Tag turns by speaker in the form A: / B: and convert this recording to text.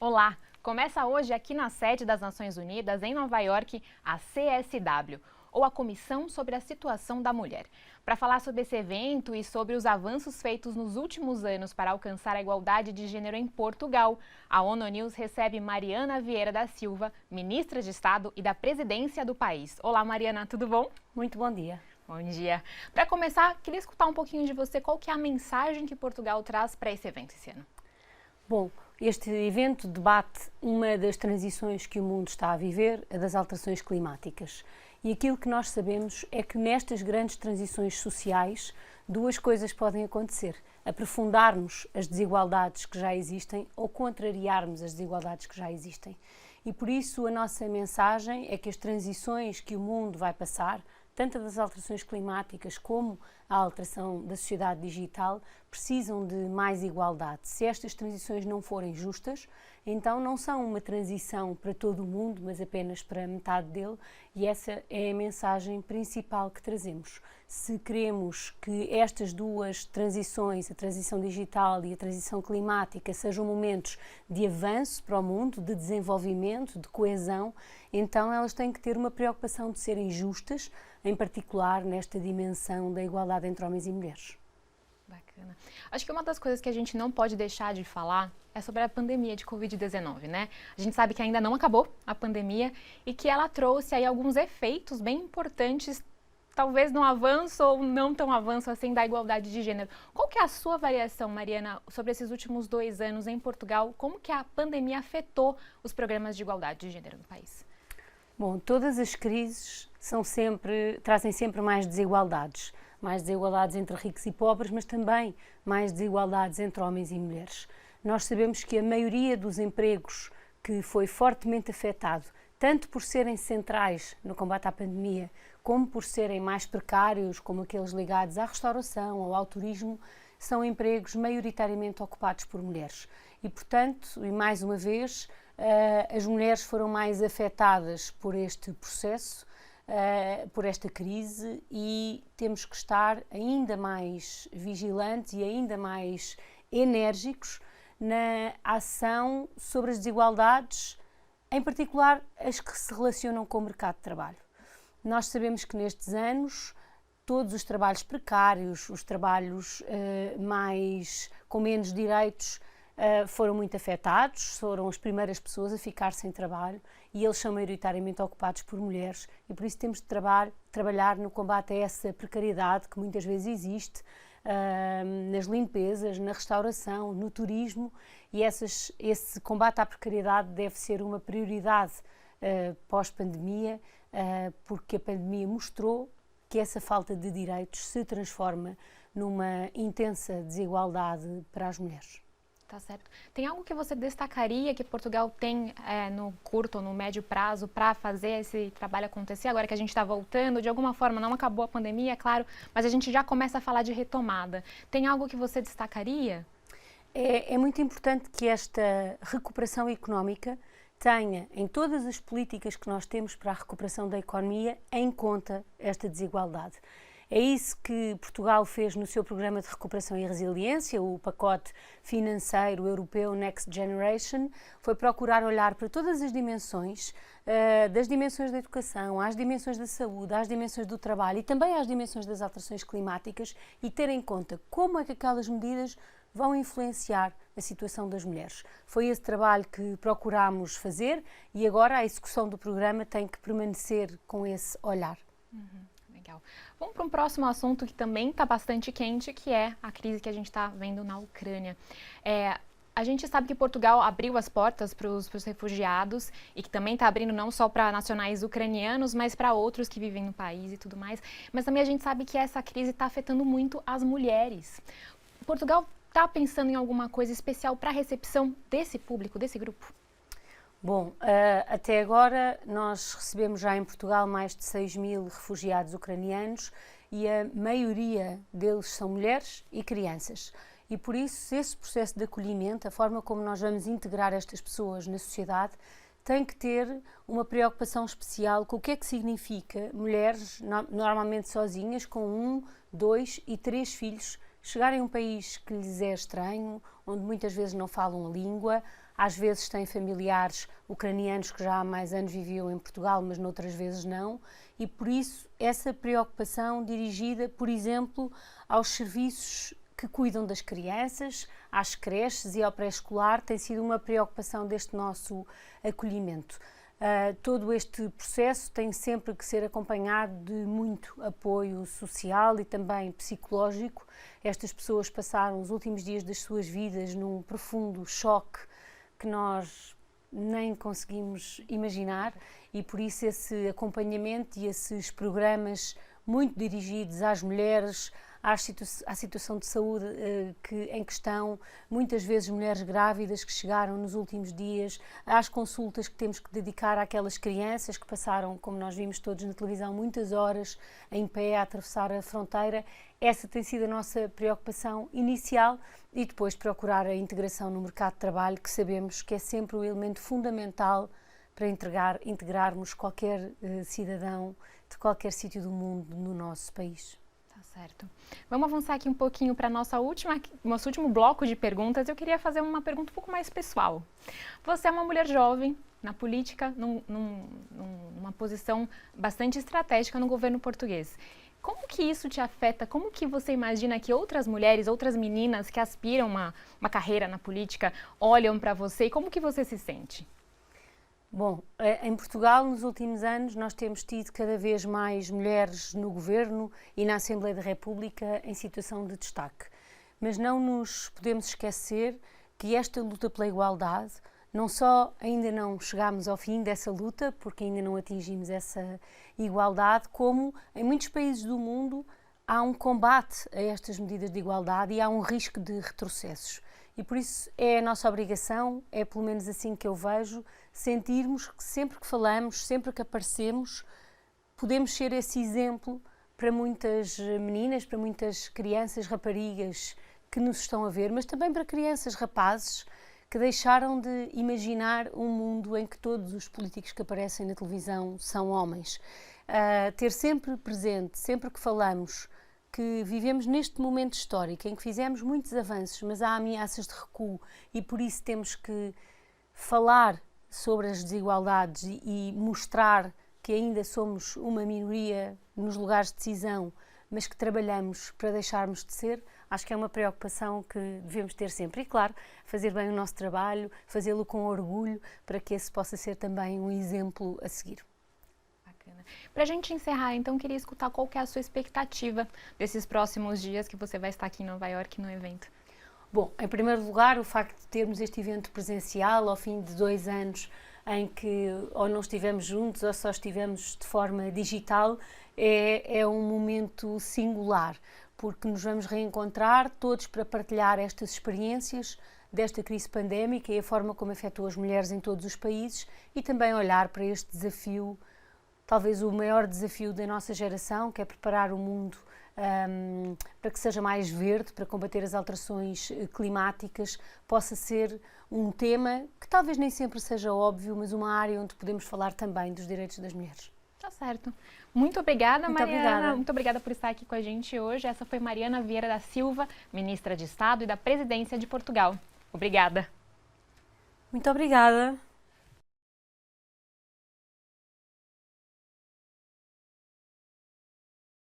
A: Olá! Começa hoje aqui na sede das Nações Unidas, em Nova York, a CSW, ou a Comissão sobre a Situação da Mulher. Para falar sobre esse evento e sobre os avanços feitos nos últimos anos para alcançar a igualdade de gênero em Portugal, a ONU News recebe Mariana Vieira da Silva, ministra de Estado e da Presidência do país. Olá, Mariana, tudo bom?
B: Muito bom dia.
A: Bom dia. Para começar, queria escutar um pouquinho de você. Qual que é a mensagem que Portugal traz para esse evento esse ano?
B: Bom, este evento debate uma das transições que o mundo está a viver, a das alterações climáticas. E aquilo que nós sabemos é que nestas grandes transições sociais, duas coisas podem acontecer: aprofundarmos as desigualdades que já existem ou contrariarmos as desigualdades que já existem. E por isso a nossa mensagem é que as transições que o mundo vai passar, tanto das alterações climáticas como a alteração da sociedade digital, precisam de mais igualdade. Se estas transições não forem justas, então não são uma transição para todo o mundo, mas apenas para metade dele, e essa é a mensagem principal que trazemos. Se queremos que estas duas transições, a transição digital e a transição climática, sejam momentos de avanço para o mundo, de desenvolvimento, de coesão, então elas têm que ter uma preocupação de serem justas, em particular nesta dimensão da igualdade entre homens e mulheres.
A: Bacana. Acho que uma das coisas que a gente não pode deixar de falar é sobre a pandemia de Covid-19, né? A gente sabe que ainda não acabou a pandemia e que ela trouxe aí alguns efeitos bem importantes, talvez no avanço ou não tão avanço assim da igualdade de gênero. Qual que é a sua avaliação, Mariana, sobre esses últimos 2 anos em Portugal? Como que a pandemia afetou os programas de igualdade de gênero no país?
B: Bom, todas as crises trazem sempre mais desigualdades entre ricos e pobres, mas também mais desigualdades entre homens e mulheres. Nós sabemos que a maioria dos empregos que foi fortemente afetado, tanto por serem centrais no combate à pandemia, como por serem mais precários, como aqueles ligados à restauração ou ao turismo, são empregos maioritariamente ocupados por mulheres. E, portanto, e mais uma vez, as mulheres foram mais afetadas por este processo, por esta crise, e temos que estar ainda mais vigilantes e ainda mais enérgicos na ação sobre as desigualdades, em particular as que se relacionam com o mercado de trabalho. Nós sabemos que nestes anos todos os trabalhos precários, os trabalhos com menos direitos, foram muito afetados, foram as primeiras pessoas a ficar sem trabalho e eles são maioritariamente ocupados por mulheres e por isso temos de trabalhar no combate a essa precariedade que muitas vezes existe nas limpezas, na restauração, no turismo, e esse combate à precariedade deve ser uma prioridade pós-pandemia, porque a pandemia mostrou que essa falta de direitos se transforma numa intensa desigualdade para as mulheres.
A: Tá certo. Tem algo que você destacaria que Portugal tem no curto ou no médio prazo para fazer esse trabalho acontecer? Agora que a gente está voltando, de alguma forma não acabou a pandemia, é claro, mas a gente já começa a falar de retomada. Tem algo que você destacaria?
B: É muito importante que esta recuperação económica tenha, em todas as políticas que nós temos para a recuperação da economia, em conta esta desigualdade. É isso que Portugal fez no seu programa de recuperação e resiliência, o pacote financeiro europeu Next Generation, foi procurar olhar para todas as dimensões, das dimensões da educação, às dimensões da saúde, às dimensões do trabalho e também às dimensões das alterações climáticas e ter em conta como é que aquelas medidas vão influenciar a situação das mulheres. Foi esse trabalho que procurámos fazer e agora a execução do programa tem que permanecer com esse olhar.
A: Legal. Vamos para um próximo assunto que também está bastante quente, que é a crise que a gente está vendo na Ucrânia. A gente sabe que Portugal abriu as portas para os refugiados e que também está abrindo não só para nacionais ucranianos, mas para outros que vivem no país e tudo mais. Mas também a gente sabe que essa crise está afetando muito as mulheres. Portugal está pensando em alguma coisa especial para a recepção desse público, desse grupo?
B: Bom, até agora nós recebemos já em Portugal mais de 6.000 refugiados ucranianos e a maioria deles são mulheres e crianças. E por isso esse processo de acolhimento, a forma como nós vamos integrar estas pessoas na sociedade, tem que ter uma preocupação especial com o que é que significa mulheres normalmente sozinhas, com 1, 2 e 3 filhos, chegarem a um país que lhes é estranho, onde muitas vezes não falam a língua. às vezes têm familiares ucranianos que já há mais anos viviam em Portugal, mas noutras vezes não, e por isso essa preocupação dirigida, por exemplo, aos serviços que cuidam das crianças, às creches e ao pré-escolar, tem sido uma preocupação deste nosso acolhimento. Todo este processo tem sempre que ser acompanhado de muito apoio social e também psicológico. Estas pessoas passaram os últimos dias das suas vidas num profundo choque que nós nem conseguimos imaginar, e por isso esse acompanhamento e esses programas muito dirigidos às mulheres, à situação de saúde em questão, muitas vezes mulheres grávidas que chegaram nos últimos dias, às consultas que temos que dedicar àquelas crianças que passaram, como nós vimos todos na televisão, muitas horas em pé a atravessar a fronteira. Essa tem sido a nossa preocupação inicial, e depois procurar a integração no mercado de trabalho, que sabemos que é sempre um elemento fundamental para integrarmos qualquer cidadão de qualquer sítio do mundo no nosso país.
A: Certo. Vamos avançar aqui um pouquinho para nosso último bloco de perguntas. Eu queria fazer uma pergunta um pouco mais pessoal. Você é uma mulher jovem na política, numa posição bastante estratégica no governo português. Como que isso te afeta? Como que você imagina que outras mulheres, outras meninas que aspiram uma carreira na política olham para você e como que você se sente?
B: Bom, em Portugal, nos últimos anos, nós temos tido cada vez mais mulheres no Governo e na Assembleia da República em situação de destaque. Mas não nos podemos esquecer que esta luta pela igualdade, não só ainda não chegámos ao fim dessa luta, porque ainda não atingimos essa igualdade, como em muitos países do mundo há um combate a estas medidas de igualdade e há um risco de retrocessos. E por isso é a nossa obrigação, é pelo menos assim que eu vejo, sentirmos que sempre que falamos, sempre que aparecemos, podemos ser esse exemplo para muitas meninas, para muitas crianças, raparigas que nos estão a ver, mas também para crianças, rapazes, que deixaram de imaginar um mundo em que todos os políticos que aparecem na televisão são homens. Ter sempre presente, sempre que falamos, que vivemos neste momento histórico em que fizemos muitos avanços, mas há ameaças de recuo, e por isso temos que falar sobre as desigualdades e mostrar que ainda somos uma minoria nos lugares de decisão, mas que trabalhamos para deixarmos de ser. Acho que é uma preocupação que devemos ter sempre. E, claro, fazer bem o nosso trabalho, fazê-lo com orgulho, para que esse possa ser também um exemplo a seguir.
A: Para a gente encerrar, então, queria escutar qual que é a sua expectativa desses próximos dias que você vai estar aqui em Nova Iorque no evento.
B: Bom, em primeiro lugar, o facto de termos este evento presencial ao fim de 2 anos em que ou não estivemos juntos ou só estivemos de forma digital é um momento singular, porque nos vamos reencontrar todos para partilhar estas experiências desta crise pandémica e a forma como afetou as mulheres em todos os países, e também olhar para este desafio, talvez o maior desafio da nossa geração, que é preparar o mundo para que seja mais verde, para combater as alterações climáticas, possa ser um tema que talvez nem sempre seja óbvio, mas uma área onde podemos falar também dos direitos das mulheres.
A: Tá certo. Muito obrigada,
B: Muito
A: Mariana.
B: obrigada.
A: Muito obrigada por estar aqui com a gente hoje. Essa foi Mariana Vieira da Silva, ministra de Estado e da Presidência de Portugal. Obrigada.
B: Muito obrigada.